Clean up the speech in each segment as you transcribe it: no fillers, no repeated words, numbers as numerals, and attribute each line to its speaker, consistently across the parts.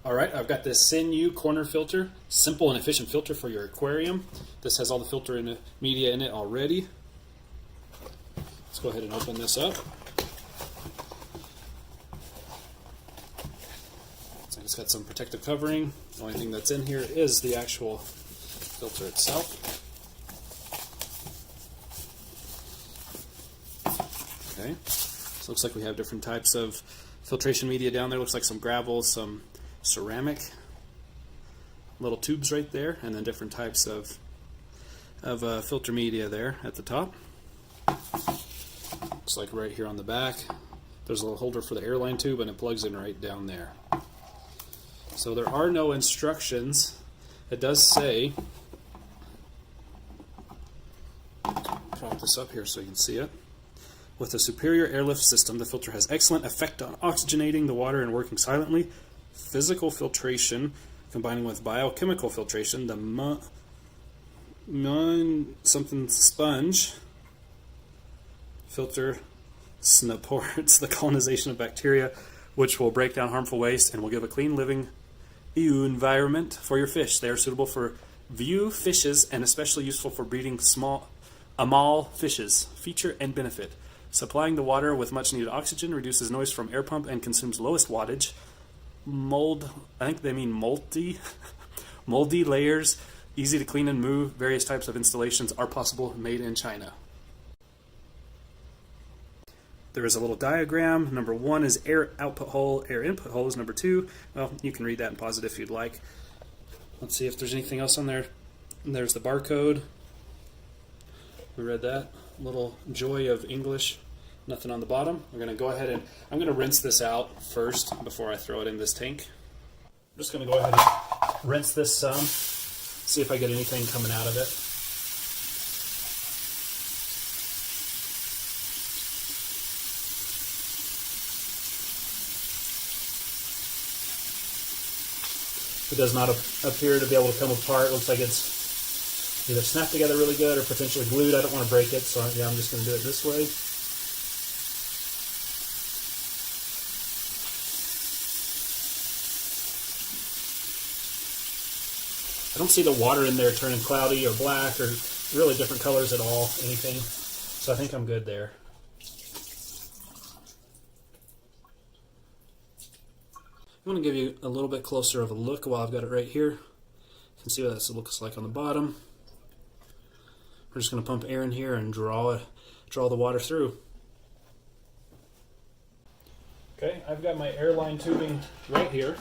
Speaker 1: All right, I've got this Sinew corner filter, simple and efficient filter for your aquarium. This has all the filter media in it already. Let's go ahead and open this up. So it's got some protective covering. The only thing that's in here is the actual filter itself. Okay, so looks like we have different types of filtration media down there. Looks like some gravel, some ceramic, little tubes right there, and then different types of filter media there at the top. Looks like right here on the back there's a little holder for the airline tube, and it plugs in right down there. So there are no instructions. It does say, prop this up here so you can see it. With a superior airlift system, the filter has excellent effect on oxygenating the water and working silently. Physical filtration combining with biochemical filtration, the something sponge filter supports the colonization of bacteria, which will break down harmful waste and will give a clean living environment for your fish. They are suitable for view fishes and especially useful for breeding small amal fishes. Feature and benefit: supplying the water with much needed oxygen, reduces noise from air pump, and consumes lowest wattage. Mold, I think they mean moldy, moldy layers, easy to clean and move. Various types of installations are possible, made in China. There is a little diagram. Number 1 is air output hole, air input hole is number 2. Well, you can read that and pause it if you'd like. Let's see if there's anything else on there. And there's the barcode. We read that. Little joy of English. Nothing on the bottom. We're going to go ahead and I'm going to rinse this out first before I throw it in this tank. I'm just going to go ahead and rinse this some, see if I get anything coming out of it. It does not appear to be able to come apart. It looks like it's either snapped together really good or potentially glued. I don't want to break it, so yeah, I'm just going to do it this way. I don't see the water in there turning cloudy or black or really different colors at all, anything. So I think I'm good there. I'm going to give you a little bit closer of a look while I've got it right here. You can see what this looks like on the bottom. We're just going to pump air in here and draw the water through. Okay, I've got my airline tubing right here.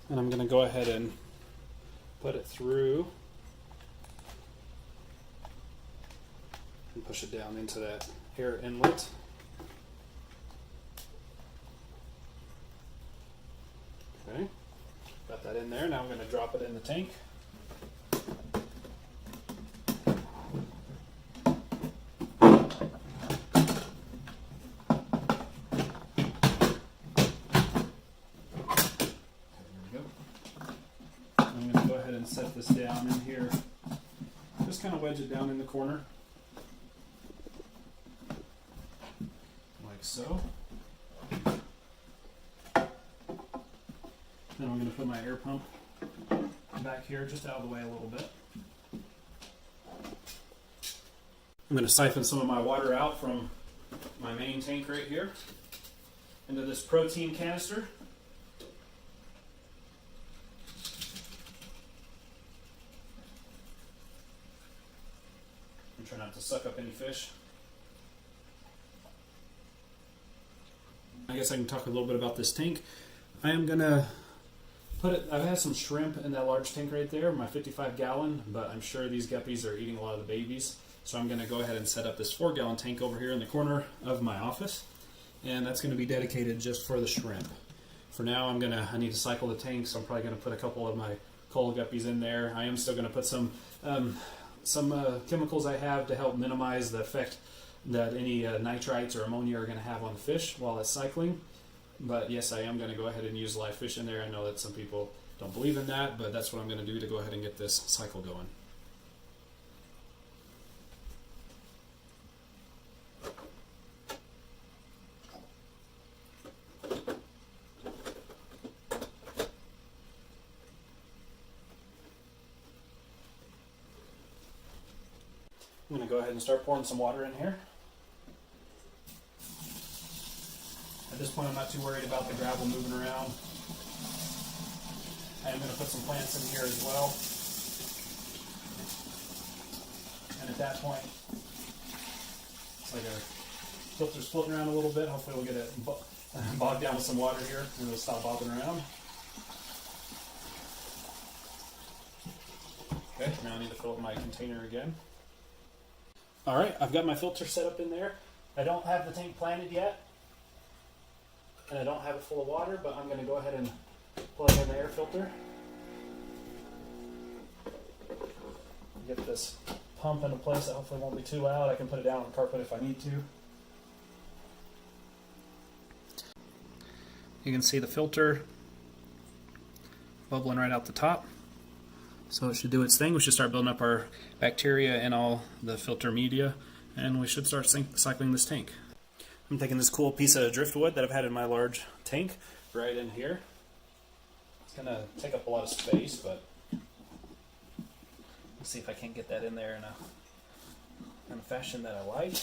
Speaker 1: And I'm going to go ahead and put it through and push it down into that air inlet. Okay, got that in there. Now I'm going to drop it in the tank. I'm going to go ahead and set this down in here. Just kind of wedge it down in the corner, like so. Then I'm going to put my air pump back here, just out of the way a little bit. I'm going to siphon some of my water out from my main tank right here into this protein canister. And try not to suck up any fish. I guess I can talk a little bit about this tank. I am going to I've had some shrimp in that large tank right there, my 55 gallon, but I'm sure these guppies are eating a lot of the babies. So I'm going to go ahead and set up this 4 gallon tank over here in the corner of my office. And that's going to be dedicated just for the shrimp. For now, I need to cycle the tank, so I'm probably going to put a couple of my coal guppies in there. I am still going to put some chemicals I have to help minimize the effect that any nitrites or ammonia are going to have on the fish while it's cycling. But yes, I am going to go ahead and use live fish in there. I know that some people don't believe in that, but that's what I'm going to do to go ahead and get this cycle going. I'm going to go ahead and start pouring some water in here. At this point, I'm not too worried about the gravel moving around. I am going to put some plants in here as well. And at that point, it's like our filter's floating around a little bit. Hopefully we'll get it bogged down with some water here and it'll stop bobbing around. Okay, now I need to fill up my container again. Alright, I've got my filter set up in there. I don't have the tank planted yet, and I don't have it full of water, but I'm going to go ahead and plug in the air filter. Get this pump into place that hopefully won't be too loud. I can put it down on the carpet if I need to. You can see the filter bubbling right out the top. So it should do its thing. We should start building up our bacteria in all the filter media, and we should start cycling this tank. I'm taking this cool piece of driftwood that I've had in my large tank right in here. It's going to take up a lot of space, but let's see if I can't get that in there in a fashion that I like.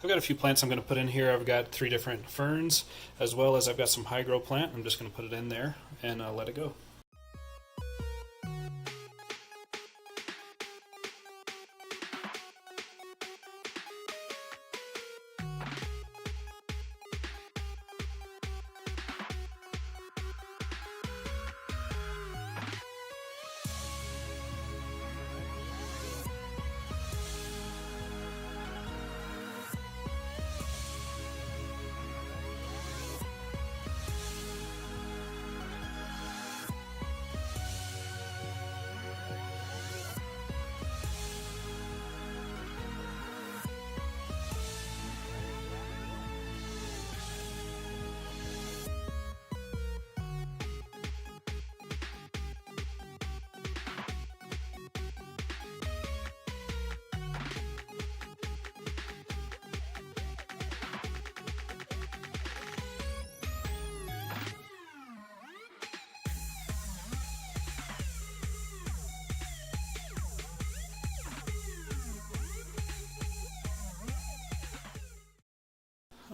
Speaker 1: I've got a few plants I'm going to put in here. I've got 3 different ferns, as well as I've got some high grow plant. I'm just going to put it in there and let it go.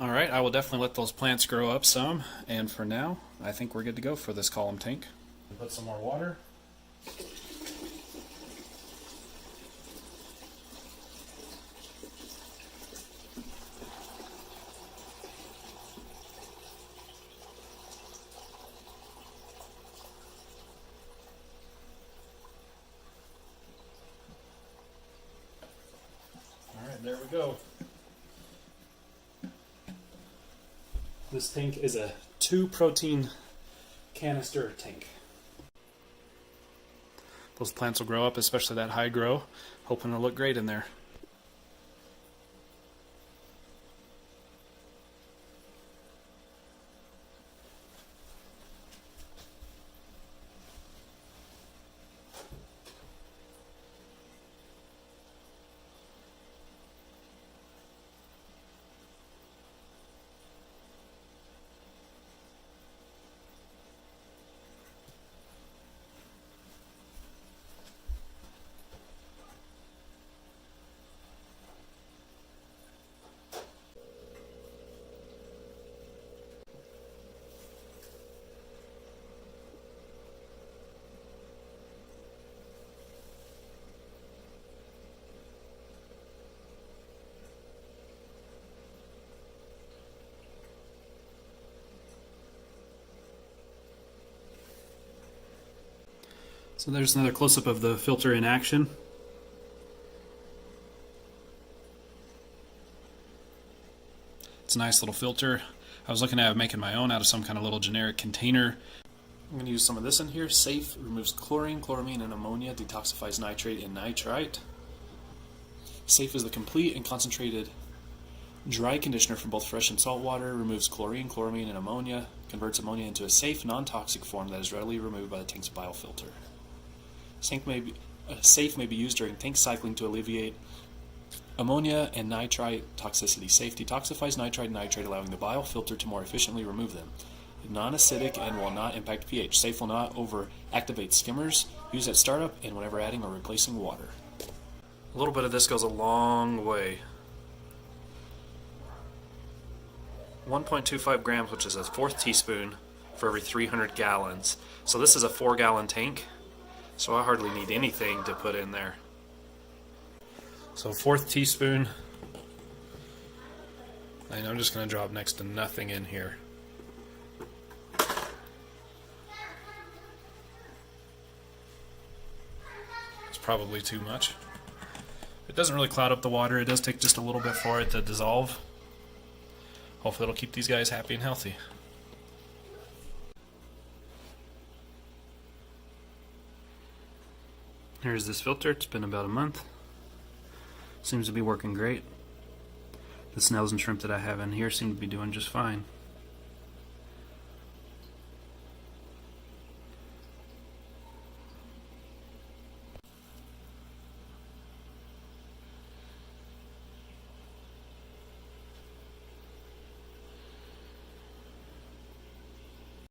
Speaker 1: Alright, I will definitely let those plants grow up some, and for now, I think we're good to go for this column tank. Put some more water. Alright, there we go. This tank is a 2-protein canister tank. Those plants will grow up, especially that high grow. Hoping it'll look great in there. So there's another close-up of the filter in action. It's a nice little filter. I was looking at making my own out of some kind of little generic container. I'm going to use some of this in here. Safe removes chlorine, chloramine, and ammonia, detoxifies nitrate and nitrite. Safe is the complete and concentrated Dry conditioner for both fresh and salt water, removes chlorine, chloramine, and ammonia, converts ammonia into a safe, non-toxic form that is readily removed by the tank's biofilter. Safe may be used during tank cycling to alleviate ammonia and nitrite toxicity. Safe detoxifies nitrite and nitrate, allowing the biofilter to more efficiently remove them. Non-acidic and will not impact pH. Safe will not over-activate skimmers. Use at startup and whenever adding or replacing water. A little bit of this goes a long way. 1.25 grams, which is a fourth teaspoon for every 300 gallons. So this is a 4-gallon tank, so I hardly need anything to put in there. So fourth teaspoon, and I'm just going to drop next to nothing in here. It's probably too much. It doesn't really cloud up the water. It does take just a little bit for it to dissolve. Hopefully it'll keep these guys happy and healthy. Here's this filter. It's been about a month. Seems to be working great. The snails and shrimp that I have in here seem to be doing just fine.